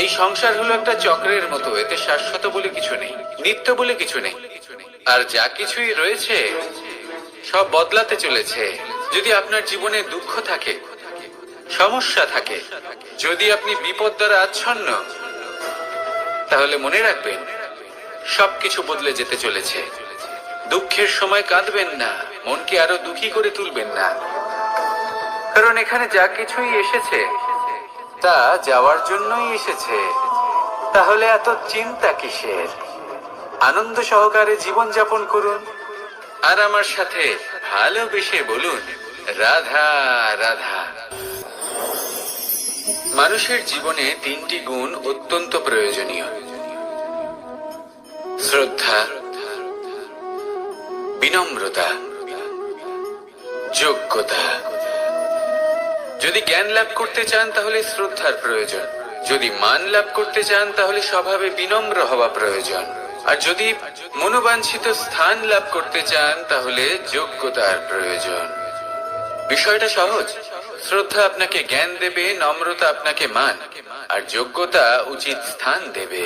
এই সংসার হলো একটা চক্রের মতো। এতে শাশ্বত বলে কিছু নেই, নিত্য বলে কিছু নেই, আর যা কিছুই রয়েছে সব বদলাতে চলেছে। যদি আপনার জীবনে দুঃখ থাকে, সমস্যা থাকে, যদি আপনি বিপদ দ্বারা আচ্ছন্ন, তাহলে মনে রাখবেন সবকিছু বদলে যেতে চলেছে। দুঃখের সময় কাঁদবেন না, মনকে আরো দুঃখী করে তুলবেন না, কারণ এখানে যা কিছুই এসেছে তা যাওয়ার জন্যই এসেছে। তাহলে এত চিন্তা কিসের? আনন্দ সহকারে জীবন যাপন করুন, আর আমার সাথে ভালোবেসে বলুন, রাধা রাধা। মানুষের জীবনে তিনটি গুণ অত্যন্ত প্রয়োজনীয়: শ্রদ্ধা, বিনম্রতা, যোগ্যতা। যদি জ্ঞান লাভ করতে চান তাহলে শ্রদ্ধার প্রয়োজন, যদি মান লাভ করতে চান তাহলে স্বভাবে বিনম্র হওয়া প্রয়োজন, আর যদি মনোবাঞ্ছিত স্থান লাভ করতে চান তাহলে যোগ্যতার প্রয়োজন। বিষয়টা সহজ। শ্রদ্ধা আপনাকে জ্ঞান দেবে, নম্রতা আপনাকে মান, আর যোগ্যতা উচিত স্থান দেবে।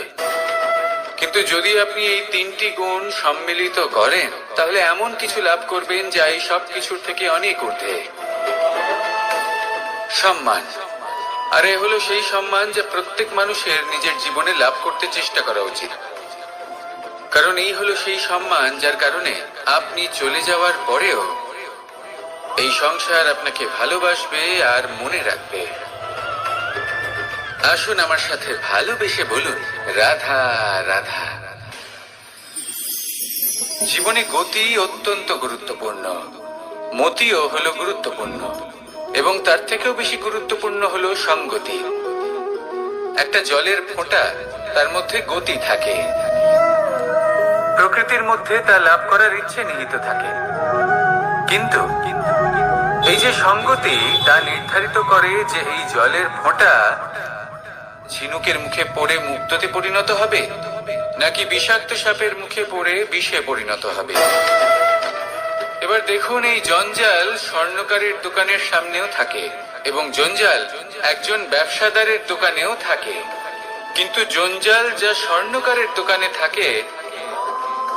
কিন্তু যদি আপনি এই তিনটি গুণ সম্মিলিত করেন তাহলে এমন কিছু লাভ করবেন যা এই সব কিছুর থেকে অনেক ঊর্ধ্বে। সম্মান। আর এ হলো সেই সম্মান যা প্রত্যেক মানুষের নিজের জীবনে লাভ করতে চেষ্টা করা উচিত, কারণ এই হলো সেই সম্মান যার কারণে আপনি চলে যাওয়ার পরেও এই সংসার আপনাকে ভালোবাসবে আর মনে রাখবে। আসুন আমার সাথে ভালোবেসে বলুন, রাধা রাধা। জীবনে গতি অত্যন্ত গুরুত্বপূর্ণ, মতিও হলো গুরুত্বপূর্ণ, এবং তার থেকেও বেশি গুরুত্বপূর্ণ হলো সঙ্গতি। একটা জলের ফোঁটা, তার মধ্যে গতি থাকে, প্রকৃতির মধ্যে তা লাভ করার ইচ্ছে নিহিত থাকে, কিন্তু এই যে সঙ্গতি তা নির্ধারিত করে যে এই জলের ফোঁটা ঝিনুকের মুখে পড়ে মুক্ততে পরিণত হবে নাকি বিষাক্ত সাপের মুখে পড়ে বিষে পরিণত হবে। এবার দেখুন, এই জঞ্জাল স্বর্ণকারের দোকানের সামনেও থাকে এবং জঞ্জাল একজন ব্যবসাদারের দোকানেও থাকে, কিন্তু জঞ্জাল যা স্বর্ণকারের দোকানে থাকে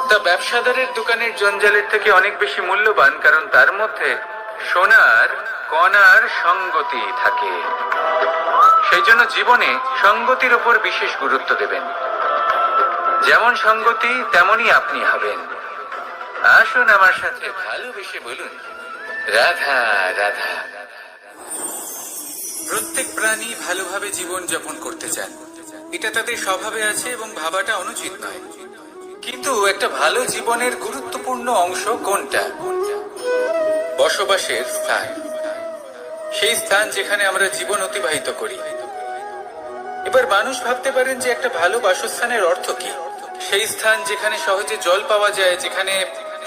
তা ব্যবসাদারের দোকানের জঞ্জালের থেকে অনেক বেশি মূল্যবান, কারণ তার মধ্যে সোনার কণার সঙ্গতি থাকে। সেই জন্য জীবনে সঙ্গতির উপর বিশেষ গুরুত্ব দেবেন। যেমন সঙ্গতি তেমনই আপনি হবেন। আসুন আমার সাথে ভালোবেসে বলুন, রাধা রাধা। প্রত্যেক প্রাণী ভালোভাবে জীবন যাপন করতে চান, এটা তাদের স্বভাবে আছে এবং ভাবাটা অনুচিত নয়। কিন্তু একটা ভালো জীবনের গুরুত্বপূর্ণ অংশ কোনটা? বসবাসের স্থান, সেই স্থান যেখানে আমরা জীবন অতিবাহিত করি। এবার মানুষ ভাবতে পারেন যে একটা ভালো বাসস্থানের অর্থ কি? সেই স্থান যেখানে সহজে জল পাওয়া যায়, যেখানে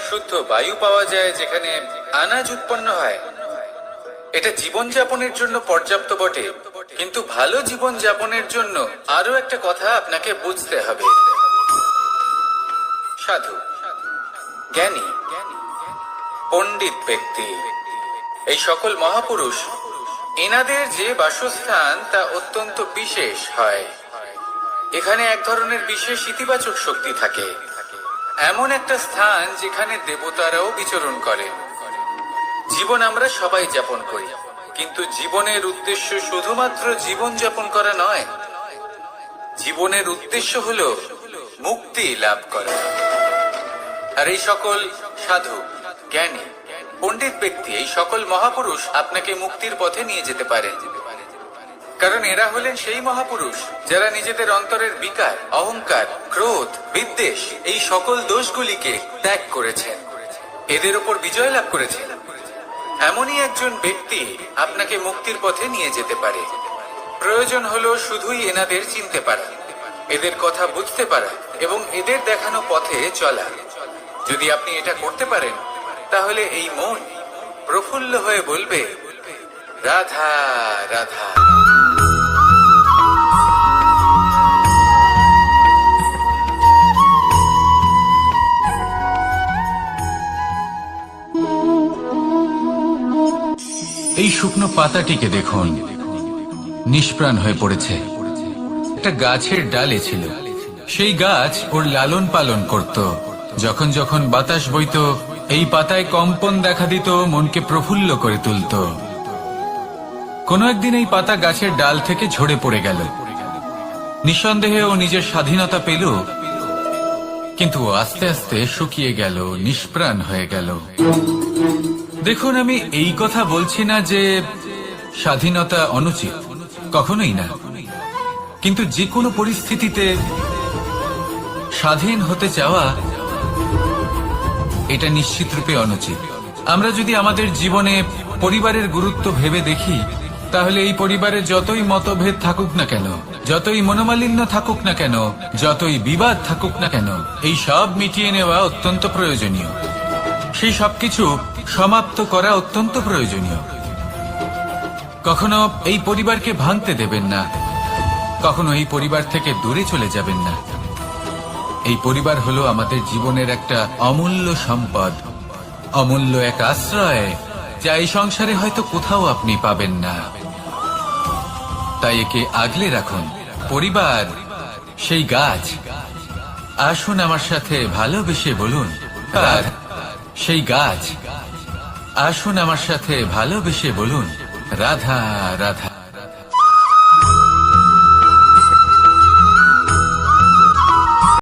শুদ্ধ বায়ু পাওয়া যায়, যেখানে আনাজ উৎপন্ন হয়। এটা জীবনযাপনের জন্য পর্যাপ্ত বটে, কিন্তু ভালো জীবন যাপনের জন্য আরো একটা কথা আপনাকে বুঝতে হবে। সাধু, জ্ঞানী, পণ্ডিত ব্যক্তি, এই সকল মহাপুরুষ, এনাদের যে বাসস্থান তা অত্যন্ত বিশেষ হয়। এখানে এক ধরনের বিশেষ ইতিবাচক শক্তি থাকে, এমন একটা স্থান যেখানে দেবতারাও বিচরণ করেন। জীবন আমরা সবাই যাপন করি, কিন্তু জীবনের উদ্দেশ্য শুধুমাত্র জীবন যাপন করা নয়। জীবনের উদ্দেশ্য হলো মুক্তি লাভ করা। আর এই সকল সাধু, জ্ঞানী, পণ্ডিত ব্যক্তি, এই সকল মহাপুরুষ আপনাকে মুক্তির পথে নিয়ে যেতে পারে, কারণ এরা হলেন সেই মহাপুরুষ যারা নিজেদের অন্তরের বিকার, অহংকার, ক্রোধ, বিদ্বেষ এই সকল দোষগুলিকে ত্যাগ করেছেন, এদের উপর বিজয় লাভ করেছেন। এমনই একজন ব্যক্তি আপনাকে মুক্তির পথে নিয়ে যেতে পারে। প্রয়োজন হলো শুধুই এনাদের চিনতে পারা, এদের কথা বুঝতে পারা এবং এদের দেখানো পথে চলা। যদি আপনি এটা করতে পারেন তাহলে এই মন প্রফুল্ল হয়ে বলবে, রাধা রাধা। এই শুকনো পাতাটিকে দেখুন, নিষ্প্রাণ হয়ে পড়েছে। একটা গাছের ডালে ছিল, সেই গাছ ওর লালন পালন করত। যখন যখন বাতাস বইত, এই পাতায় কম্পন দেখা দিত, মনকে প্রফুল্ল করে তুলত। কোনো একদিন এই পাতা গাছের ডাল থেকে ঝরে পড়ে গেল। নিঃসন্দেহে ও নিজের স্বাধীনতা পেল, কিন্তু আস্তে আস্তে শুকিয়ে গেল, নিষ্প্রাণ হয়ে গেল। দেখুন, আমি এই কথা বলছি না যে স্বাধীনতা অনুচিত, কখনোই না। কিন্তু যে কোনো পরিস্থিতিতে স্বাধীন হতে চাওয়া এটা নিশ্চিত রূপে অনুচিত। আমরা যদি আমাদের জীবনে পরিবারের গুরুত্ব ভেবে দেখি, তাহলে এই পরিবারে যতই মতভেদ থাকুক না কেন, যতই মনোমালিন্য থাকুক না কেন, যতই বিবাদ থাকুক না কেন, এই সব মিটিয়ে নেওয়া অত্যন্ত প্রয়োজনীয়। সেই সবকিছু সমাপ্ত করা অত্যন্ত প্রয়োজনীয়। কখনো এই পরিবারকে ভাঙতে দেবেন না, কখনো এই পরিবার থেকে দূরে চলে যাবেন না। এই পরিবার হলো আমাদের জীবনের একটা অমূল্য সম্পদ, অমূল্য এক আশ্রয়, যা এই সংসারে হয়তো কোথাও আপনি পাবেন না। তাই একে আগলে রাখুন। পরিবার সেই গাছ, আসুন আমার সাথে ভালোবেসে বলুন রাধা। সেই গাছ, আসুন আমার সাথে ভালোবেসে বলুন রাধা রাধা।